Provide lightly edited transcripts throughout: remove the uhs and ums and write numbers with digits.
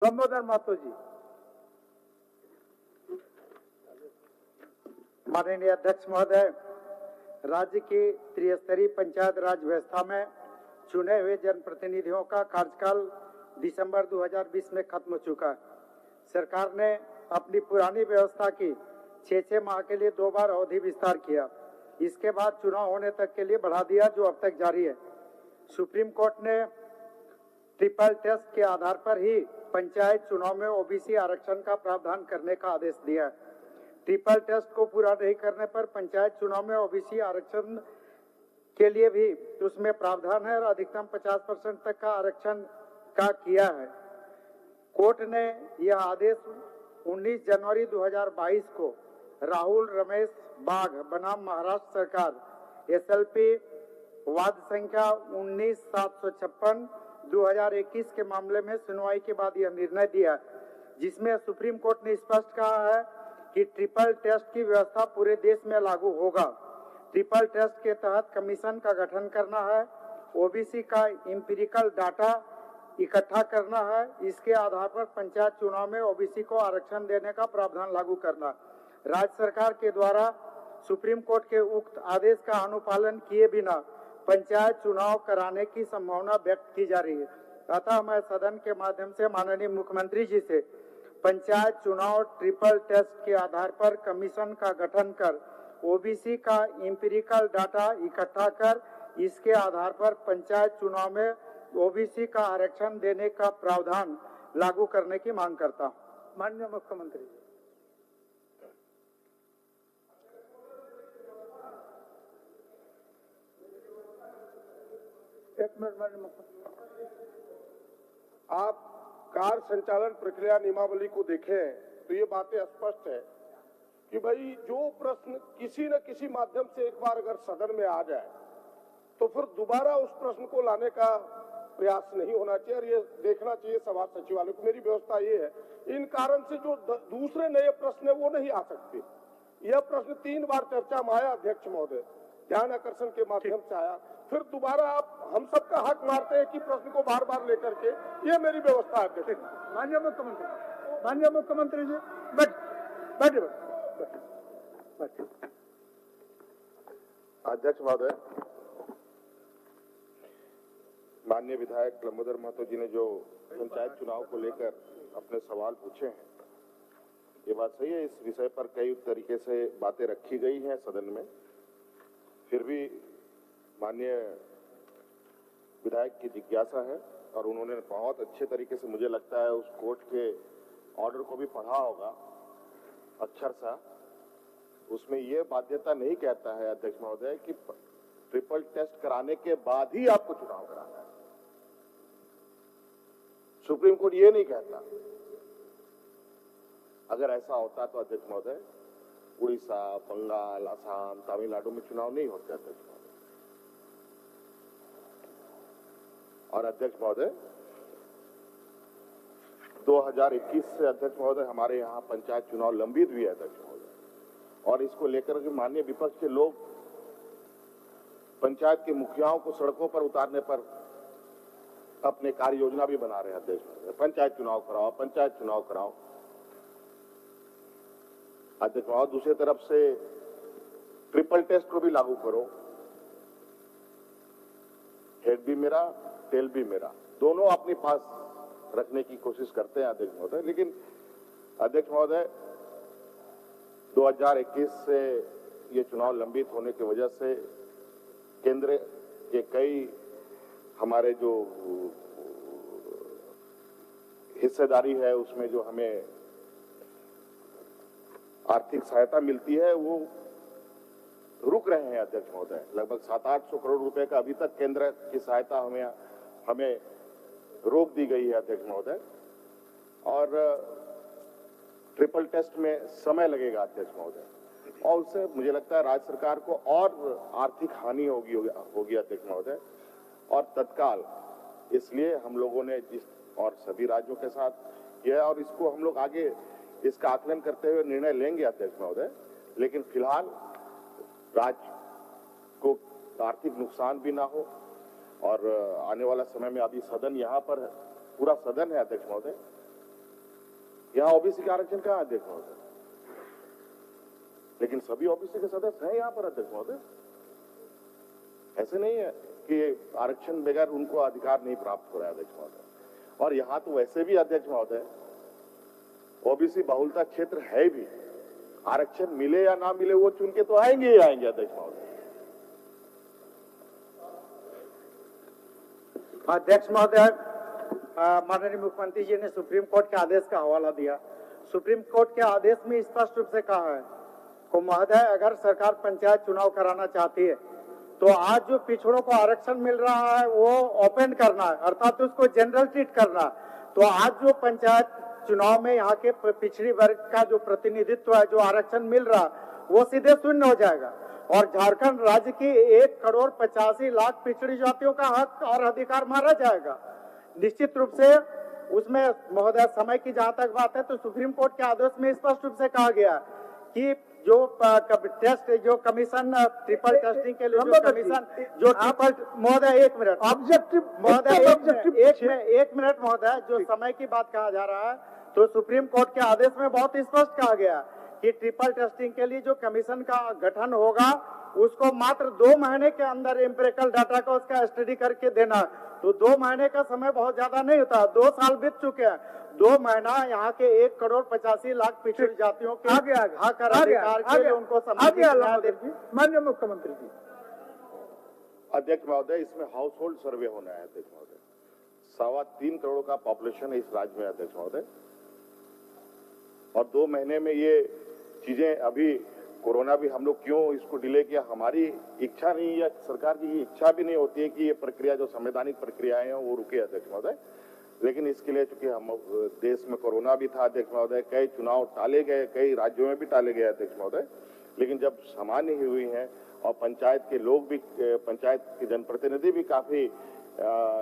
दामोदर महतो जी। माननीय अध्यक्ष महोदय, राज्य की त्रिस्तरीय पंचायत राज व्यवस्था में चुने हुए जनप्रतिनिधियों का कार्यकाल दिसंबर 2020 में खत्म हो चुका है। सरकार ने अपनी पुरानी व्यवस्था की 6 माह के लिए 2 बार अवधि विस्तार किया। इसके बाद चुनाव होने तक के लिए बढ़ा दिया, जो अब तक जारी है। सुप्रीम कोर्ट ने ट्रिपल टेस्ट के आधार पर ही पंचायत चुनाव में ओबीसी आरक्षण का प्रावधान करने का आदेश दिया है। ट्रिपल टेस्ट को पूरा नहीं करने पर पंचायत चुनाव में ओबीसी आरक्षण के लिए भी उसमें प्रावधान है और अधिकतम 50% तक का आरक्षण का किया है। कोर्ट ने यह आदेश 19 जनवरी 2022 को राहुल रमेश बाघ बनाम महाराष्ट्र सरकार एसएलपी वाद संख्या 19/756 2021 के मामले में सुनवाई के बाद यह निर्णय दिया, जिसमें सुप्रीम कोर्ट ने स्पष्ट कहा है कि ट्रिपल टेस्ट की व्यवस्था पूरे देश में लागू होगा। ट्रिपल टेस्ट के तहत कमीशन का गठन करना है, ओबीसी का इंपीरिकल डाटा इकट्ठा करना है, इसके आधार पर पंचायत चुनाव में ओबीसी को आरक्षण देने का प्रावधान लागू करना। राज्य सरकार के द्वारा सुप्रीम कोर्ट के उक्त आदेश का अनुपालन किए बिना पंचायत चुनाव कराने की संभावना व्यक्त की जा रही है। अतः मैं सदन के माध्यम से माननीय मुख्यमंत्री जी से पंचायत चुनाव ट्रिपल टेस्ट के आधार पर कमीशन का गठन कर ओबीसी का इंपीरिकल डाटा इकट्ठा कर इसके आधार पर पंचायत चुनाव में ओबीसी का आरक्षण देने का प्रावधान लागू करने की मांग करता हूं। माननीय मुख्यमंत्री जी। एक मिनट। माननीय मुख्यमंत्री, आप कार्य संचालन प्रक्रिया नियमावली को देखें तो ये बातें स्पष्ट है कि भाई जो प्रश्न किसी न किसी माध्यम से एक बार अगर सदन में आ जाए तो फिर दोबारा उस प्रश्न को लाने का प्रयास नहीं होना चाहिए और ये देखना चाहिए सभा सचिवालय को। मेरी व्यवस्था ये है, इन कारण से जो दूसरे नए प्रश्न है वो नहीं आ सकते। यह प्रश्न 3 बार चर्चा में आया, अध्यक्ष महोदय, ध्यान आकर्षण के माध्यम से आया, फिर दोबारा आप हम सबका हक मारते हैं कि प्रश्न को बार बार लेकर के। ये मेरी व्यवस्था है। माननीय मुख्यमंत्री जी, बैठिए। अध्यक्ष महोदय, माननीय विधायक दामोदर महतो जी ने जो पंचायत चुनाव को लेकर अपने सवाल पूछे हैं, ये बात सही है। इस विषय पर कई तरीके से बातें रखी गई हैं सदन में, फिर भी माननीय विधायक की जिज्ञासा है और उन्होंने बहुत अच्छे तरीके से, मुझे लगता है, उस कोर्ट के ऑर्डर को भी पढ़ा होगा अक्षर सा। उसमें यह बाध्यता नहीं कहता है अध्यक्ष महोदय कि ट्रिपल टेस्ट कराने के बाद ही आपको चुनाव कराना है। सुप्रीम कोर्ट ये नहीं कहता। अगर ऐसा होता तो अध्यक्ष महोदय उड़ीसा, बंगाल, असम, तमिलनाडु में चुनाव नहीं होते अध्यक्ष महोदय। और अध्यक्ष महोदय 2021 से अध्यक्ष महोदय हमारे यहाँ पंचायत चुनाव लंबित भी है अध्यक्ष महोदय, और इसको लेकर के माननीय विपक्ष के लोग पंचायत के मुखियाओं को सड़कों पर उतारने पर अपने कार्य योजना भी बना रहे हैं अध्यक्ष महोदय। पंचायत चुनाव कराओ, पंचायत चुनाव कराओ। अध्यक्ष महोदय दूसरी तरफ से ट्रिपल टेस्ट को भी लागू करो। हेड भी मेरा, टेल भी मेरा, दोनों अपने पास रखने की कोशिश करते हैं अध्यक्ष महोदय। लेकिन अध्यक्ष महोदय 2021 से ये चुनाव लंबित होने की वजह से केंद्र के कई हमारे जो हिस्सेदारी है उसमें जो हमें आर्थिक सहायता मिलती है वो रुक रहे हैं अध्यक्ष महोदय। लगभग 700-800 करोड़ रुपए का अभी तक केंद्र की सहायता हमें रोक दी गई है अध्यक्ष महोदय, और ट्रिपल टेस्ट में समय लगेगा अध्यक्ष महोदय, और उससे मुझे लगता है राज्य सरकार को और आर्थिक हानि होगी अध्यक्ष महोदय। और तत्काल इसलिए हम लोगों ने और सभी राज्यों के साथ किया, और इसको हम लोग आगे इसका आकलन करते हुए निर्णय लेंगे अध्यक्ष महोदय। लेकिन फिलहाल राज्य को आर्थिक नुकसान भी ना हो, और आने वाला समय में अभी सदन यहाँ पर पूरा सदन है अध्यक्ष महोदय, यहाँ ओबीसी का आरक्षण कहाँ अध्यक्ष महोदय? लेकिन सभी ओबीसी के सदस्य हैं यहाँ पर अध्यक्ष महोदय। ऐसे नहीं है कि आरक्षण बगैर उनको अधिकार नहीं प्राप्त हो रहा है अध्यक्ष महोदय। और यहाँ तो वैसे भी अध्यक्ष महोदय ओबीसी बहुलता क्षेत्र है भी, आरक्षण मिले या ना मिले वो चुन के तो आएंगे ही आएंगे अध्यक्ष महोदय। अध्यक्ष महोदय, माननीय मुख्यमंत्री जी ने सुप्रीम कोर्ट के आदेश का हवाला दिया। सुप्रीम कोर्ट के आदेश में स्पष्ट रूप से कहा है कि महोदय अगर सरकार पंचायत चुनाव कराना चाहती है तो आज जो पिछड़ों को आरक्षण मिल रहा है वो ओपन करना है, अर्थात उसको जनरल ट्रीट करना। तो आज जो पंचायत चुनाव में यहाँ के पिछड़ी वर्ग का जो प्रतिनिधित्व है, जो आरक्षण मिल रहा, वो सीधे शून्य हो जाएगा और झारखंड राज्य की 1,85,00,000 पिछड़ी जातियों का हक और अधिकार मारा जाएगा। निश्चित रूप से उसमें महोदय समय की जहां तक बात है तो सुप्रीम कोर्ट के आदेश में स्पष्ट रूप से कहा गया कि जो टेस्ट जो कमीशन ट्रिपल टेस्टिंग के लिए जो कमीशन जो ट्रिपल महोदय एक मिनट ऑब्जेक्टिव महोदय एक मिनट महोदय, जो समय की बात कहा जा रहा है तो सुप्रीम कोर्ट के आदेश में बहुत स्पष्ट कहा गया कि ट्रिपल टेस्टिंग के लिए जो कमीशन का गठन होगा उसको मात्र 2 महीने के अंदर एम्पिरिकल डाटा को उसका स्टडी करके देना। तो 2 महीने का समय बहुत ज्यादा नहीं होता, 2 साल बीत चुके हैं। 2 महीना यहाँ के 1,85,00,000 पिछड़ी जातियों के हक और अधिकार के लिए उनको माननीय मुख्यमंत्री जी। अध्यक्ष महोदय, इसमें हाउस होल्ड सर्वे होना है अध्यक्ष महोदय। 3.25 करोड़ का पॉपुलेशन है इस राज्य में अध्यक्ष महोदय, और 2 महीने में ये चीजें, अभी कोरोना भी हम लोग क्यों इसको डिले किया, हमारी इच्छा नहीं है, सरकार की इच्छा भी नहीं होती है कि ये प्रक्रिया जो संवैधानिक प्रक्रियाएं हैं वो रुके अध्यक्ष महोदय। लेकिन इसके लिए चूंकि हम देश में कोरोना भी था अध्यक्ष महोदय, कई चुनाव टाले गए, कई राज्यों में भी टाले गए अध्यक्ष महोदय। लेकिन जब सामान्य ही हुई है और पंचायत के लोग भी, पंचायत के जनप्रतिनिधि भी काफी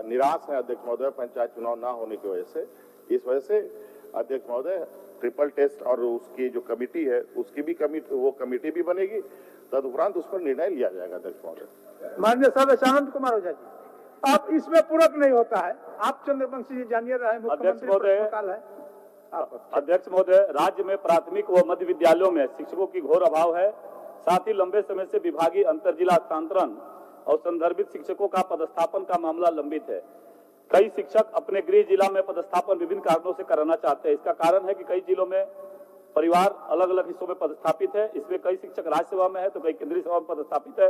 निराश है अध्यक्ष महोदय पंचायत चुनाव ना होने की वजह से, इस वजह से अध्यक्ष महोदय ट्रिपल टेस्ट और उसकी जो कमेटी है उसकी भी कमेटी भी बनेगी, तदुपरांत उस पर निर्णय लिया जाएगा अध्यक्ष महोदय। माननीय सदस्य आनंद कुमार ओझा जी, आप इसमें पूरक नहीं होता है, आप चंद्रवंशी जी जानिए रहे मुख्यमंत्री है। अध्यक्ष महोदय, राज्य में प्राथमिक व मध्य विद्यालयों में शिक्षकों की घोर अभाव है। साथ ही लंबे समय से विभागीय अंतर जिला हस्तांतरण और संदर्भित शिक्षकों का पदस्थापन का मामला लंबित है। कई शिक्षक अपने गृह जिला में पदस्थापन विभिन्न कारणों से कराना चाहते हैं। इसका कारण है कि कई जिलों में परिवार अलग अलग हिस्सों में पदस्थापित है, इसमें कई शिक्षक राज्य सेवा में है तो कई केंद्रीय सेवा में पदस्थापित है।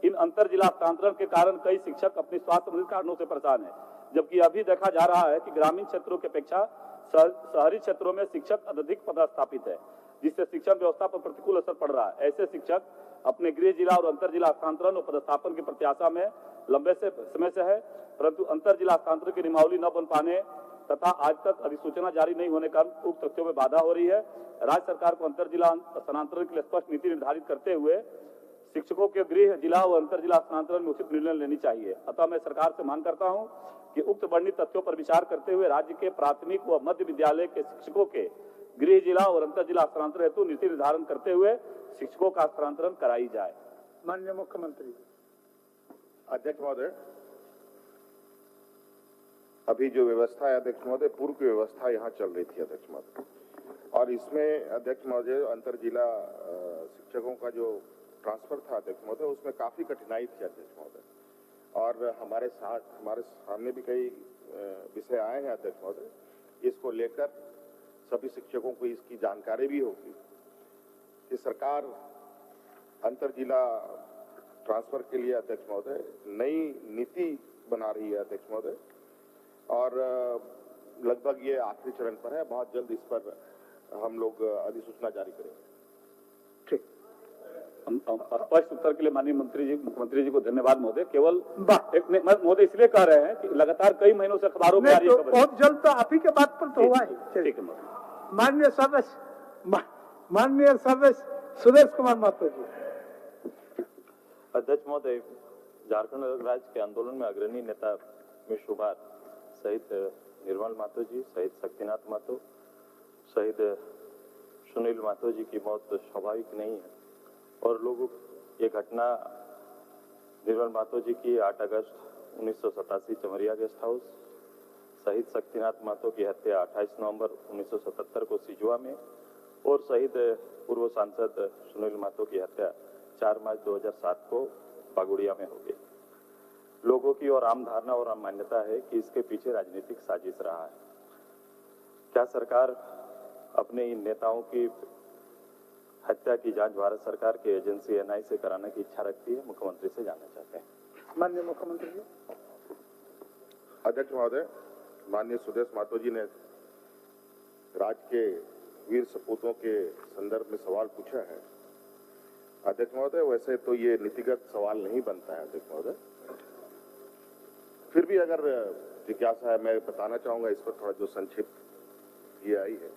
इन अंतर जिला हस्तांतरण के कारण कई शिक्षक अपने स्वास्थ्य संबंधित कारणों से परेशान है, जबकि अभी देखा जा रहा है कि ग्रामीण क्षेत्रों की अपेक्षा शहरी क्षेत्रों में शिक्षक अधिक पदस्थापित है, जिससे शिक्षण व्यवस्था पर प्रतिकूल असर पड़ रहा है। ऐसे शिक्षक अपने गृह जिला और अंतर जिला हस्तांतरण और पदस्थापन की प्रत्याशा में लंबे समय से है, परंतु अंतर जिला हस्तांतरण की नियमावली न बन पाने तथा आज तक अधिसूचना जारी नहीं होने का उक्त तथ्यों में बाधा हो रही है। राज्य सरकार को अंतर जिला स्थानांतरण के लिए स्पष्ट नीति निर्धारित करते हुए शिक्षकों के गृह जिला और अंतर जिला स्थानांतरण में उचित निर्णय लेनी चाहिए। अतः मैं सरकार से मांग करता हूं कि उक्त वर्णित तथ्यों पर विचार करते हुए राज्य के प्राथमिक व मध्य विद्यालय के शिक्षकों के गृह जिला और अंतर जिला स्थानांतरण हेतु नीति निर्धारण करते हुए शिक्षकों का स्थानांतरण कराई जाए। माननीय मुख्यमंत्री। अध्यक्ष महोदय, अभी जो व्यवस्था है अध्यक्ष महोदय, पूर्व की व्यवस्था यहाँ चल रही थी अध्यक्ष महोदय, और इसमें अध्यक्ष महोदय अंतर जिला शिक्षकों का जो ट्रांसफर था अध्यक्ष महोदय, उसमें काफी कठिनाई थी अध्यक्ष महोदय, और हमारे सामने भी कई विषय आए हैं अध्यक्ष महोदय। इसको लेकर सभी शिक्षकों को इसकी जानकारी भी होगी कि सरकार अंतर जिला ट्रांसफर के लिए अध्यक्ष महोदय नई नीति बना रही है अध्यक्ष महोदय, और लगभग ये आखिरी चरण पर है। बहुत जल्द इस पर हम लोग अधिसूचना जारी करेंगे। ठीक, स्पष्ट उत्तर के लिए माननीय मुख्यमंत्री जी को धन्यवाद महोदय। केवल एक महोदय इसलिए कह रहे हैं कि लगातार कई महीनों से अखबारों में बहुत जल्द तो आप ही के बात पर तो हुआ है। ठीक है माननीय सदस्य सुरेश कुमार महतो जी। अध्यक्ष महोदय, झारखंड राज्य के आंदोलन में अग्रणी नेता मिश्र कुमार शहीद निर्मल महतो जी, शहीद शक्तिनाथ महतो, शहीद सुनील महतो जी की मौत स्वाभाविक नहीं है, और लोगों ये घटना निर्मल महतो जी की 8 अगस्त 1987 चमरिया गेस्ट हाउस, शहीद शक्तिनाथ महतो की हत्या 28 नवंबर 1977 को सिजुआ में और शहीद पूर्व सांसद सुनील महतो की हत्या 4 मार्च 2007 को बागुड़िया में हो गई। लोगों की और आम धारणा और आम मान्यता है कि इसके पीछे राजनीतिक साजिश रहा है। क्या सरकार अपने इन नेताओं की हत्या की जांच भारत सरकार की एजेंसी एनआई से कराने की इच्छा रखती है? मुख्यमंत्री से जानना चाहते हैं। माननीय मुख्यमंत्री जी। अध्यक्ष महोदय, माननीय सुदेश महतो जी ने राज्य के वीर सपूतों के संदर्भ में सवाल पूछा है। अध्यक्ष महोदय, वैसे तो ये नीतिगत सवाल नहीं बनता है अध्यक्ष महोदय, फिर भी अगर जिज्ञासा है मैं बताना चाहूंगा इस पर थोड़ा जो संक्षिप्त ये आई है।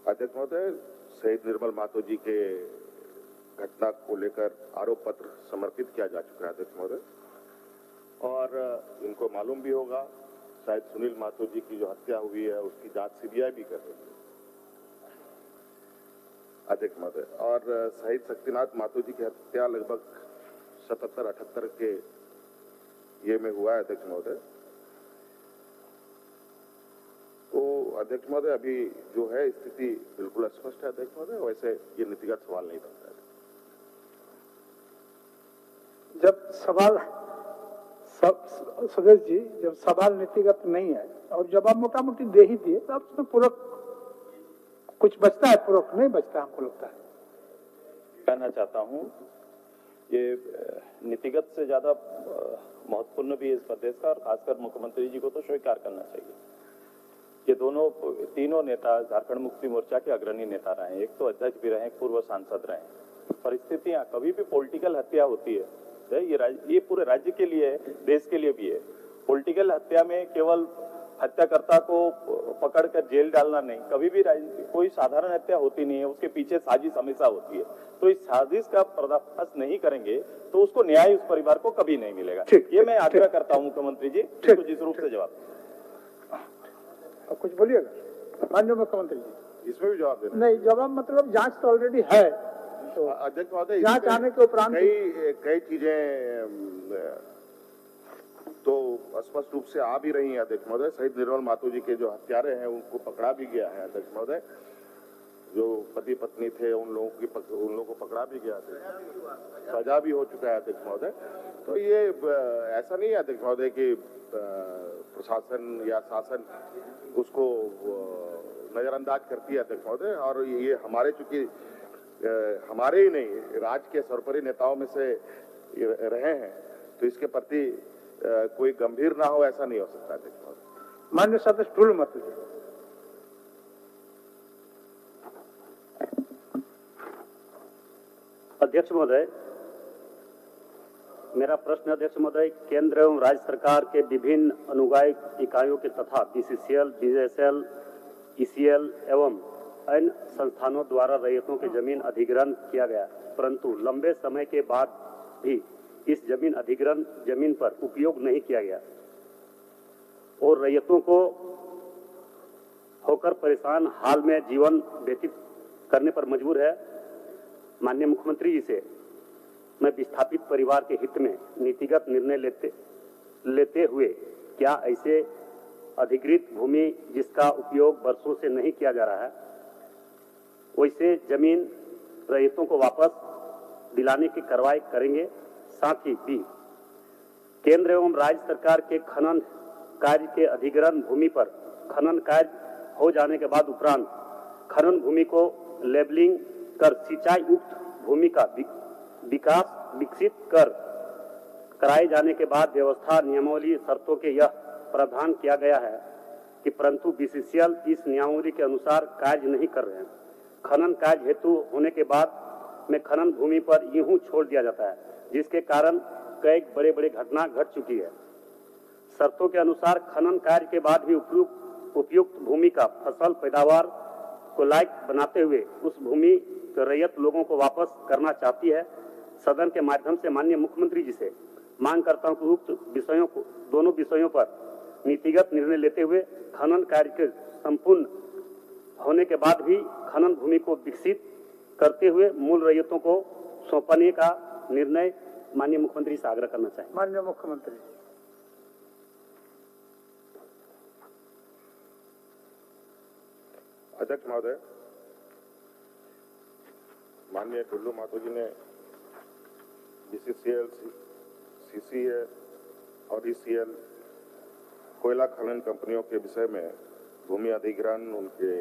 अध्यक्ष महोदय, शहीद निर्मल महतो जी के घटना को लेकर आरोप पत्र समर्पित किया जा चुका है अध्यक्ष महोदय, और इनको मालूम भी होगा शायद सुनील महतो जी की जो हत्या हुई है उसकी जांच सीबीआई भी कर रही है अध्यक्ष महोदय, और शहीद शक्तिनाथ महतो जी की हत्या लगभग 77-78 के ये में हुआ है अध्यक्ष महोदय। तो अध्यक्ष महोदय अभी जो है स्थिति बिल्कुल स्पष्ट है अध्यक्ष महोदय, वैसे ये नीतिगत सवाल नहीं बनता है। जब सवाल सुदेश जी, जब सवाल नीतिगत नहीं है और जब आप मोटा मोटी दे ही दिए तो उसमें पूरक कुछ बचता है, पूरक नहीं बचता हमको लगता है। कहना चाहता हूं ये नीतिगत से ज्यादा महत्वपूर्ण भी है इस प्रदेश का, और खासकर मुख्यमंत्री जी को तो स्वीकार करना चाहिए। ये तीनों नेता झारखंड मुक्ति मोर्चा के अग्रणी नेता रहे, एक तो अध्यक्ष भी रहे, पूर्व सांसद रहे। परिस्थितियां कभी भी पॉलिटिकल हत्या होती है, ये पूरे राज्य के लिए है, देश के लिए भी है। पॉलिटिकल हत्या में केवल हत्याकर्ता को पकड़कर जेल डालना नहीं, कभी भी कोई साधारण हत्या होती नहीं है, उसके पीछे साजिश हमेशा होती है। तो इस साजिश का पर्दाफाश नहीं करेंगे तो उसको न्याय उस परिवार को कभी नहीं मिलेगा। ये मैं आग्रह करता हूँ मुख्यमंत्री जी, तो जिस रूप से जवाब अब कुछ बोलिएगा माननीय मुख्यमंत्री जी। इसमें भी जवाब देना नहीं, जवाब मतलब जांच तो ऑलरेडी है, तो अध्यक्ष महोदय जांच आने के उपरांत कई चीजें तो स्पष्ट रूप से आ भी रही हैं अध्यक्ष महोदय। शहीद निर्मल महतो जी के जो हत्यारे हैं उनको पकड़ा भी गया है अध्यक्ष महोदय, जो पति पत्नी थे उन लोगों को पकड़ा भी गया था, सजा भी हो चुका है अध्यक्ष महोदय। तो ये ऐसा नहीं है अध्यक्ष महोदय कि प्रशासन या शासन उसको नजरअंदाज करती है अध्यक्ष महोदय, और ये हमारे चूंकि हमारे ही नहीं राज्य के सर्वोपरि नेताओं में से रहे हैं तो इसके प्रति कोई गंभीर ना हो ऐसा नहीं हो सकता अध्यक्ष महोदय। माननीय सदस्य टूल मत अध्यक्ष महोदय, मेरा प्रश्न अध्यक्ष महोदय, केंद्र एवं राज्य सरकार के विभिन्न अनुदायी इकाइयों के तथा बीसीसीएल, बीएसएल, ईसीएल एवं अन्य संस्थानों द्वारा रैयतों की जमीन अधिग्रहण किया गया, परंतु लंबे समय के बाद भी इस जमीन अधिग्रहण जमीन पर उपयोग नहीं किया गया और रैयतों को होकर परेशान हाल में जीवन व्यतीत करने पर मजबूर है। माननीय मुख्यमंत्री जी से मैं विस्थापित परिवार के हित में नीतिगत निर्णय लेते हुए क्या ऐसे अधिकृत भूमि जिसका उपयोग वर्षों से नहीं किया जा रहा है वैसे जमीन रैयतों को वापस दिलाने की कार्रवाई करेंगे। साथ ही भी केंद्र एवं राज्य सरकार के खनन कार्य के अधिग्रहण भूमि पर खनन कार्य हो जाने के बाद उपरांत खनन भूमि को लेबलिंग कर सिंचाई युक्त भूमि का विकसित कराए जाने के बाद व्यवस्था नियमावली शर्तों के यह प्रावधान किया गया है कि परंतु बीसीसीएल इस नियमावली के अनुसार कार्य नहीं कर रहे हैं। खनन कार्य हेतु होने के बाद में खनन भूमि पर यूं छोड़ दिया जाता है, जिसके कारण कई बड़े बड़े घटना घट चुकी है। शर्तों के अनुसार खनन कार्य के बाद भी उपयुक्त भूमि का फसल पैदावार को लायक बनाते हुए उस भूमि रैयत लोगों को वापस करना चाहती है। सदन के माध्यम से माननीय मुख्यमंत्री जी से मांग करता हूं कि उक्त दोनों विषयों पर नीतिगत निर्णय लेते हुए खनन कार्य के संपूर्ण होने के बाद भी खनन भूमि को विकसित करते हुए मूल रैयतों को सौंपने का निर्णय माननीय मुख्यमंत्री से आग्रह करना चाहिए। माननीय मुख्यमंत्री। अध्यक्ष महोदय, माननीय टुल्लू माथुर जी ने बीसीसीएल, सीसीएल और ईसीएल कोयला खनन कंपनियों के विषय में भूमि अधिग्रहण, उनके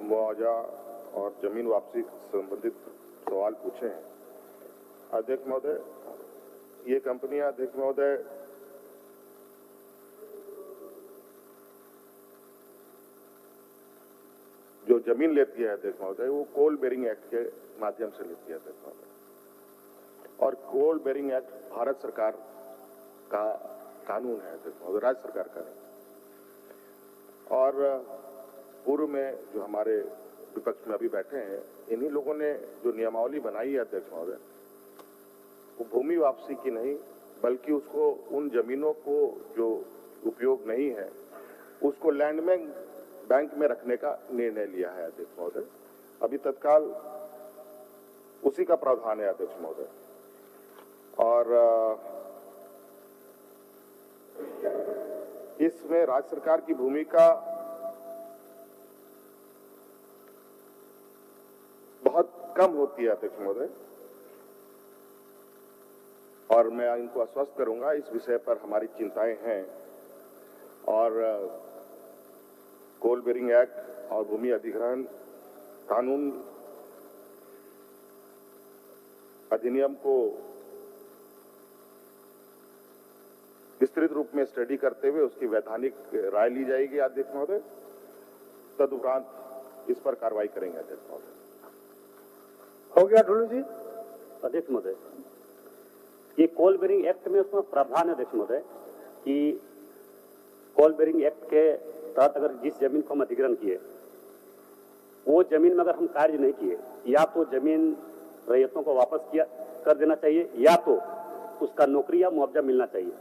मुआवजा और जमीन वापसी संबंधित सवाल पूछे हैं। अध्यक्ष महोदय, ये कंपनियां अध्यक्ष महोदय जो जमीन लेती है अध्यक्ष महोदय, वो कोल बेरिंग एक्ट के माध्यम से लेती है अध्यक्ष महोदय, और कोल बेरिंग एक्ट भारत सरकार का कानून है अध्यक्ष महोदय, राज्य सरकार का नहीं। और पूर्व में जो हमारे विपक्ष में अभी बैठे हैं, इन्हीं लोगों ने जो नियमावली बनाई है अध्यक्ष महोदय, वो भूमि वापसी की नहीं, बल्कि उसको उन जमीनों को जो उपयोग नहीं है उसको लैंड बैंक में रखने का निर्णय लिया है अध्यक्ष महोदय। अभी तत्काल उसी का प्रावधान है अध्यक्ष महोदय। और इसमें राज्य सरकार की भूमिका बहुत कम होती है अध्यक्ष महोदय, और मैं इनको आश्वस्त करूंगा इस विषय पर हमारी चिंताएं हैं। और कोल बेरिंग एक्ट और भूमि अधिग्रहण कानून अधिनियम को विस्तृत रूप में स्टडी करते हुए उसकी वैधानिक राय ली जाएगी अध्यक्ष महोदय। तदुपरांत इस पर कार्रवाई करेंगे अध्यक्ष महोदय। हो गया ढुल्लू जी? अध्यक्ष महोदय, ये कोल बेरिंग एक्ट में उसमें प्रावधान है अध्यक्ष महोदय कि कोल बेरिंग एक्ट के तहत अगर जिस जमीन को हम अधिग्रहण किए, वो जमीन में अगर हम कार्य नहीं किए, या तो जमीन रैयतों को वापस किया कर देना चाहिए, या तो उसका नौकरी या मुआवजा मिलना चाहिए।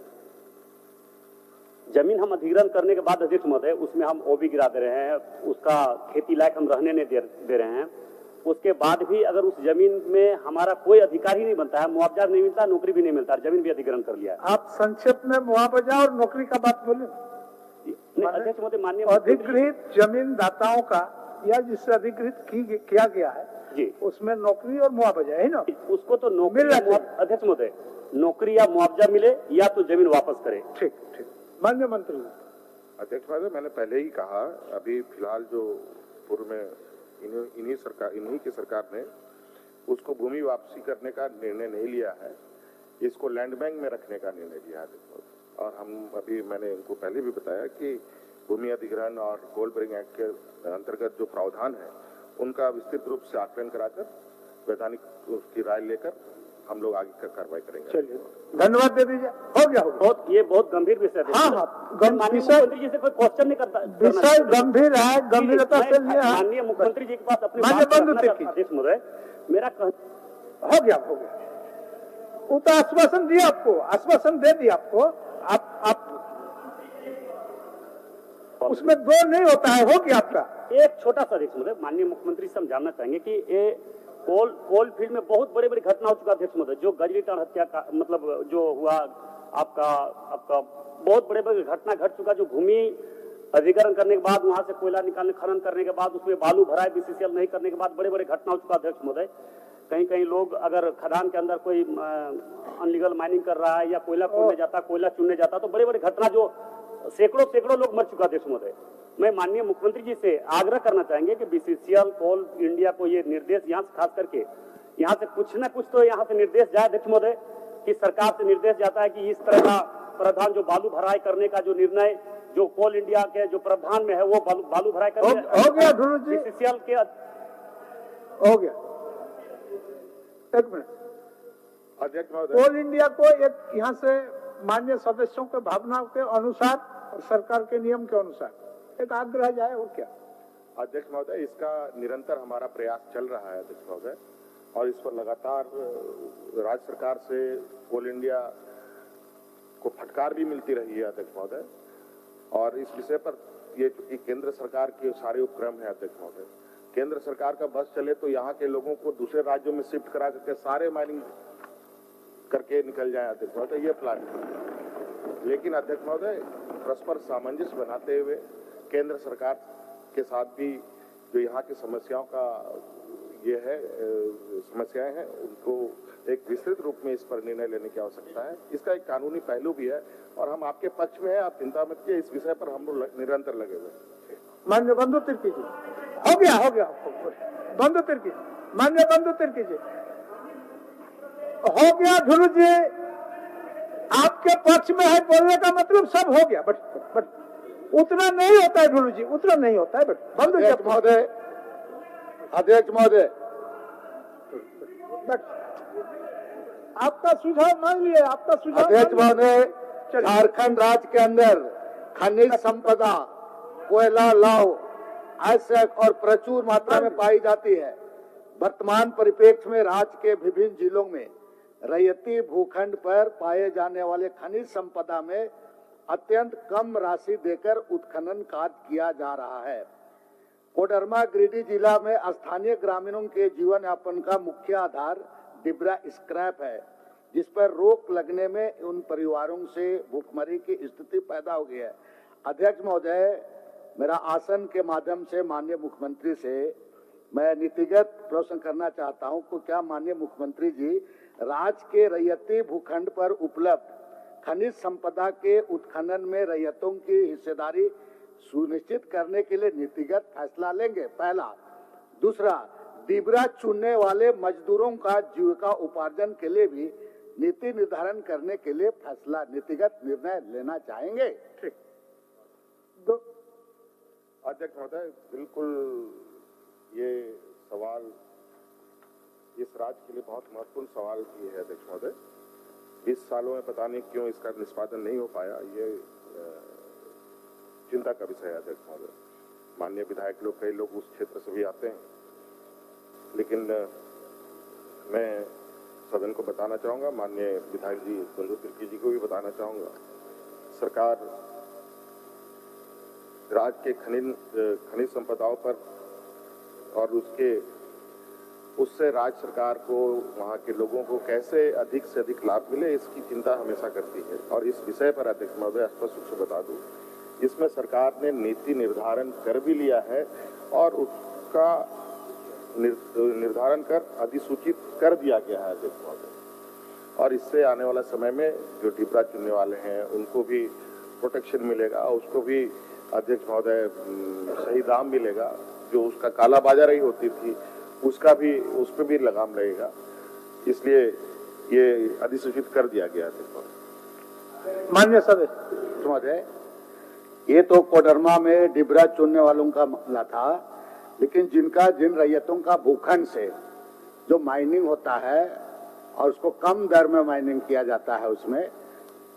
जमीन हम अधिग्रहण करने के बाद अध्यक्ष महोदय उसमें हम ओबी गिरा दे रहे हैं, उसका खेती लायक हम रहने नहीं दे रहे हैं, उसके बाद भी अगर उस जमीन में हमारा कोई अधिकार ही नहीं बनता है, मुआवजा नहीं मिलता, नौकरी भी नहीं मिलता, जमीन भी अधिग्रहण कर लिया है। आप संक्षेप में मुआवजा और नौकरी का बात बोले। अध्यक्ष महोदय, माननीय अधिकृत जमीन दाताओं का या जिससे अधिकृत किया गया है जी, उसमें नौकरी और मुआवजा है ना, उसको तो नौकरी अध्यक्ष महोदय नौकरी या मुआवजा मिले या तो जमीन वापस करे। ठीक ठीक। माननीय मंत्री। अध्यक्ष महोदय, मैंने पहले ही कहा, अभी फिलहाल जो पूर्व में इन्हीं की सरकार ने उसको भूमि वापसी करने का निर्णय नहीं लिया है, इसको लैंड बैंक में रखने का निर्णय लिया है। और हम अभी मैंने इनको पहले भी बताया कि भूमि अधिग्रहण और कोल बेरिंग एक्ट के अंतर्गत जो प्रावधान है उनका विस्तृत रूप से आकलन कराकर वैधानिक उसकी राय लेकर हम लोग आगे कार्रवाई करेंगे। चलिए, धन्यवाद दे दीजिए। हो गया ये बहुत गंभीर विषय है। हाँ, माननीय मुख्यमंत्री जी से कोई क्वेश्चन नहीं करता, विषय गंभीर है, गंभीरता से माननीय मुख्यमंत्री जी के पास अपनी अध्यक्ष महोदय मेरा हो गया वो तो आश्वासन दिया आपको, आश्वासन दे दिया आपको। आप उसमें दो नहीं होता है, हो गया आपका। एक छोटा सा अध्यक्ष महोदय, माननीय मुख्यमंत्री से हम जानना चाहेंगे कि ये कोल फील्ड में बहुत बड़ी बड़ी घटना हो चुका अध्यक्ष महोदय, जो गजलीटाण हत्या का मतलब जो हुआ आपका बहुत बड़े बड़े घटना घट चुका, जो भूमि अधिग्रहण करने के बाद वहां से कोयला निकालने, खनन करने के बाद उसमें बालू भराए बीसीसीएल नहीं करने के बाद बड़े बड़े घटना हो चुका अध्यक्ष महोदय। कहीं लोग अगर खदान के अंदर कोई अनलीगल माइनिंग कर रहा है या कोयला खोदने जाता, कोयला चुनने जाता, तो बड़े बड़े घटना जो सैकड़ों लोग मर चुका अध्यक्ष महोदय। मैं माननीय मुख्यमंत्री जी से आग्रह करना चाहेंगे कि बीसीसीएल, कोल इंडिया को ये निर्देश यहाँ से खास करके यहाँ से कुछ न कुछ तो यहाँ से निर्देश जाए अध्यक्ष महोदय, कि सरकार से निर्देश जाता है कि इस तरह का प्रावधान जो बालू भराई करने का जो निर्णय जो कोल इंडिया के जो प्रावधान में है वो बालू भराई करने हो गया ढुल्लू जी, बीसीसीएल के हो गया। एक मिनट अध्यक्ष महोदय, कोल इंडिया को एक यहाँ से मान्य सदस्यों के भावना के अनुसार और सरकार के नियम के अनुसार एक आग्रह जाए, और क्या। अध्यक्ष महोदय, इसका निरंतर हमारा प्रयास चल रहा है अध्यक्ष महोदय, और इस पर लगातार राज्य सरकार से कोल इंडिया को फटकार भी मिलती रही है अध्यक्ष महोदय। और इस विषय पर ये चूंकि केंद्र सरकार के सारे उपक्रम है अध्यक्ष महोदय, केंद्र सरकार का बस चले तो यहाँ के लोगों को दूसरे राज्यों में शिफ्ट करा करके सारे माइनिंग करके निकल जाए अध्यक्ष महोदय, ये प्लान है। लेकिन अध्यक्ष महोदय, परस्पर सामंजस्य बनाते हुए केंद्र सरकार के साथ भी जो यहाँ की समस्याओं का ये है समस्याएं हैं उनको एक विस्तृत रूप में इस पर निर्णय लेने की आवश्यकता है। इसका एक कानूनी पहलू भी है और हम आपके पक्ष में हैं, आप चिंता मत कीजिए, इस विषय पर हम लोग निरंतर लगे हुए हैं। माननीय बंधु तिर्की जी, हो गया बंधु तिर्की, माननीय बंधु तिर्की जी, हो गया। ढुलू जी आपके पक्ष में है, बोलने का मतलब सब हो गया, बट उतना नहीं होता है ढुलू जी, उतना नहीं होता है। बट बंधु महोदय, अध्यक्ष महोदय, आपका सुझाव मान लिए, आपका सुझाव अध्यक्ष महोदय, झारखंड राज्य के अंदर खनिज संपदा, कोयला, लौह आवश्यक और प्रचुर मात्रा में पाई जाती है। वर्तमान परिप्रेक्ष्य में राज्य के विभिन्न जिलों में रैयती भूखंड पर पाए जाने वाले खनिज संपदा में अत्यंत कम राशि देकर उत्खनन कार्य किया जा रहा है। कोडरमा गिरिडीह जिला में स्थानीय ग्रामीणों के जीवन यापन का मुख्य आधार डिबरा स्क्रैप है, जिस पर रोक लगने में उन परिवारों से भूखमरी की स्थिति पैदा हो गई है। अध्यक्ष महोदय, मेरा आसन के माध्यम से माननीय मुख्यमंत्री से मैं नीतिगत प्रश्न करना चाहता हूं कि क्या माननीय मुख्यमंत्री जी राज्य के रैयती भूखंड पर उपलब्ध खनिज संपदा के उत्खनन में रैयतों की हिस्सेदारी सुनिश्चित करने के लिए नीतिगत फैसला लेंगे? पहला। दूसरा, डिबरा चुनने वाले मजदूरों का जीविका उपार्जन के लिए भी नीति निर्धारण करने के लिए फैसला नीतिगत निर्णय लेना चाहेंगे? ठीक। अध्यक्ष महोदय, बिल्कुल ये सवाल इस राज्य के लिए बहुत महत्वपूर्ण सवाल की है। अध्यक्ष महोदय, 20 सालों में पता नहीं क्यों इसका निष्पादन नहीं हो पाया, ये चिंता का विषय है। अध्यक्ष महोदय, माननीय विधायक लोग, कई लोग उस क्षेत्र से भी आते हैं, लेकिन मैं सदन को बताना चाहूंगा, माननीय विधायक जी बंधु तिर्की जी को भी बताना चाहूंगा, सरकार राज्य के खनिज संपदाओं पर और उससे राज्य सरकार को, वहाँ के लोगों को कैसे अधिक से अधिक लाभ मिले, इसकी चिंता हमेशा करती है। और इस विषय पर अध्यक्ष महोदय स्पष्ट रूप से बता दूं, इसमें सरकार ने नीति निर्धारण कर भी लिया है और उसका निर्धारण कर अधिसूचित कर दिया गया है अध्यक्ष महोदय। और इससे आने वाला समय में जो डिबरा चुनने वाले हैं उनको भी प्रोटेक्शन मिलेगा, उसको भी अध्यक्ष महोदय सही दाम मिलेगा, जो उसका काला बाजारी होती थी उसका भी, उस पर भी लगाम रहेगा, इसलिए ये अधिसूचित कर दिया गया है। माननीय सदस्य महोदय, ये तो कोडरमा में डिबरा चुनने वालों का मामला था, लेकिन जिन रैयतों का भूखंड से जो माइनिंग होता है और उसको कम दर में माइनिंग किया जाता है, उसमें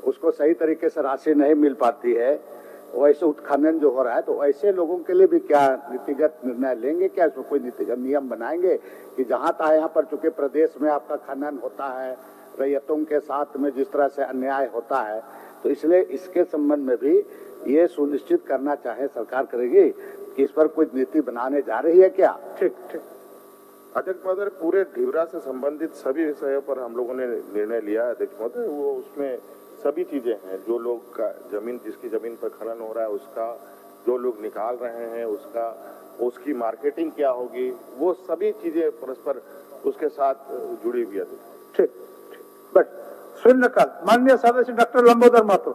उसको सही तरीके से राशि नहीं मिल पाती है, वैसे उत्खनन जो हो रहा है, तो ऐसे लोगों के लिए भी क्या नीतिगत निर्णय लेंगे? क्या इसमें कोई नीतिगत नियम बनाएंगे कि जहां तक यहाँ पर चूंकि प्रदेश में आपका खनन होता है, रैयतों के साथ में जिस तरह से अन्याय होता है, तो इसलिए इसके संबंध में भी ये सुनिश्चित करना चाहे सरकार करेगी कि इस पर कोई नीति बनाने जा रही है क्या? ठीक। अध्यक्ष महोदय, पूरे डिबरा से संबंधित सभी विषयों पर हम लोगों ने निर्णय लिया है अध्यक्ष महोदय। वो उसमें सभी चीजें हैं, जो लोग का जमीन, जिसकी जमीन पर खनन हो रहा है उसका, जो लोग निकाल रहे हैं उसका, उसकी मार्केटिंग क्या होगी, वो सभी चीजें परस्पर उसके साथ जुड़ी हुई है। ठीक। बट शून्यकाल, माननीय सदस्य डॉक्टर लंबोदर महतो।